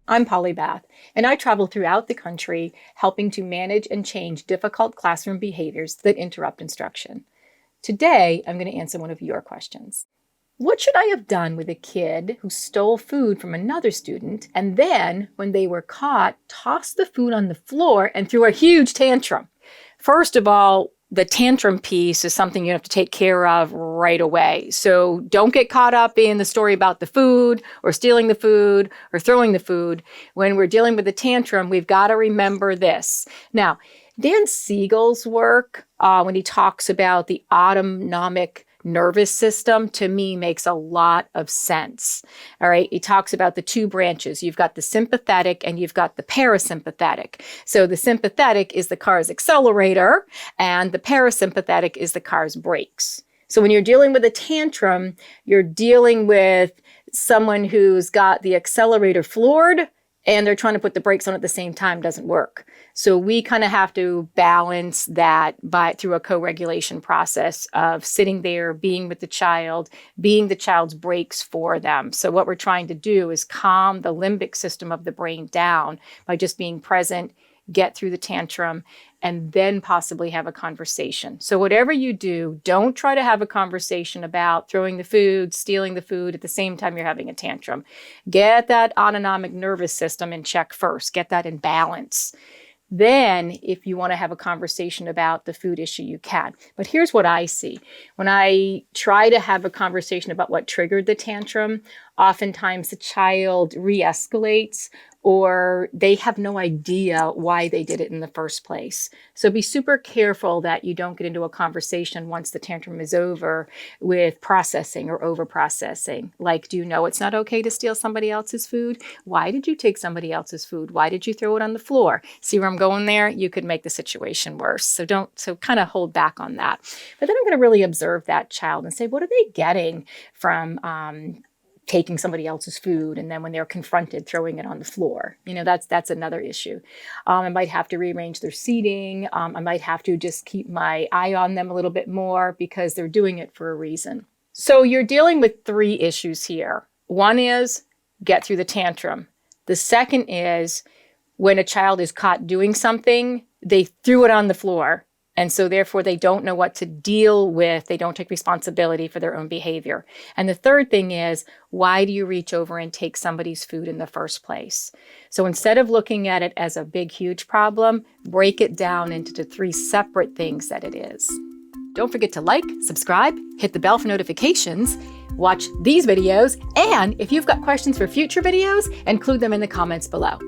I'm Polly Bath, and I travel throughout the country helping to manage and change difficult classroom behaviors that interrupt instruction. Today, I'm going to answer one of your questions. What should I have done with a kid who stole food from another student and then, when they were caught, tossed the food on the floor and threw a huge tantrum? First of all, the tantrum piece is something you have to take care of right away. So don't get caught up in the story about the food or stealing the food or throwing the food. When we're dealing with a tantrum, we've got to remember this. Now, Dan Siegel's work, when he talks about the autonomic nervous system, to me makes a lot of sense. All right. He talks about the two branches. You've got the sympathetic and you've got the parasympathetic. So the sympathetic is the car's accelerator and the parasympathetic is the car's brakes. So when you're dealing with a tantrum, you're dealing with someone who's got the accelerator floored and they're trying to put the brakes on at the same time. Doesn't work. So we kind of have to balance that through a co-regulation process of sitting there, being with the child, being the child's brakes for them. So what we're trying to do is calm the limbic system of the brain down by just being present, get through the tantrum, and then possibly have a conversation. So whatever you do, don't try to have a conversation about throwing the food, stealing the food at the same time you're having a tantrum. Get that autonomic nervous system in check first. Get that in balance. Then, if you want to have a conversation about the food issue, you can. But here's what I see. When I try to have a conversation about what triggered the tantrum, oftentimes the child re-escalates or they have no idea why they did it in the first place. So be super careful that you don't get into a conversation once the tantrum is over with processing or over-processing. Like, do you know it's not okay to steal somebody else's food? Why did you take somebody else's food? Why did you throw it on the floor? See where I'm going there? You could make the situation worse. So kind of hold back on that. But then I'm going to really observe that child and say, what are they getting from taking somebody else's food, and then when they're confronted, throwing it on the floor? That's another issue. I might have to rearrange their seating. I might have to just keep my eye on them a little bit more because they're doing it for a reason. So you're dealing with three issues here. One is get through the tantrum. The second is when a child is caught doing something, they threw it on the floor. And so therefore they don't know what to deal with. They don't take responsibility for their own behavior. And the third thing is, why do you reach over and take somebody's food in the first place? So instead of looking at it as a big, huge problem, break it down into the three separate things that it is. Don't forget to like, subscribe, hit the bell for notifications, watch these videos, and if you've got questions for future videos, include them in the comments below.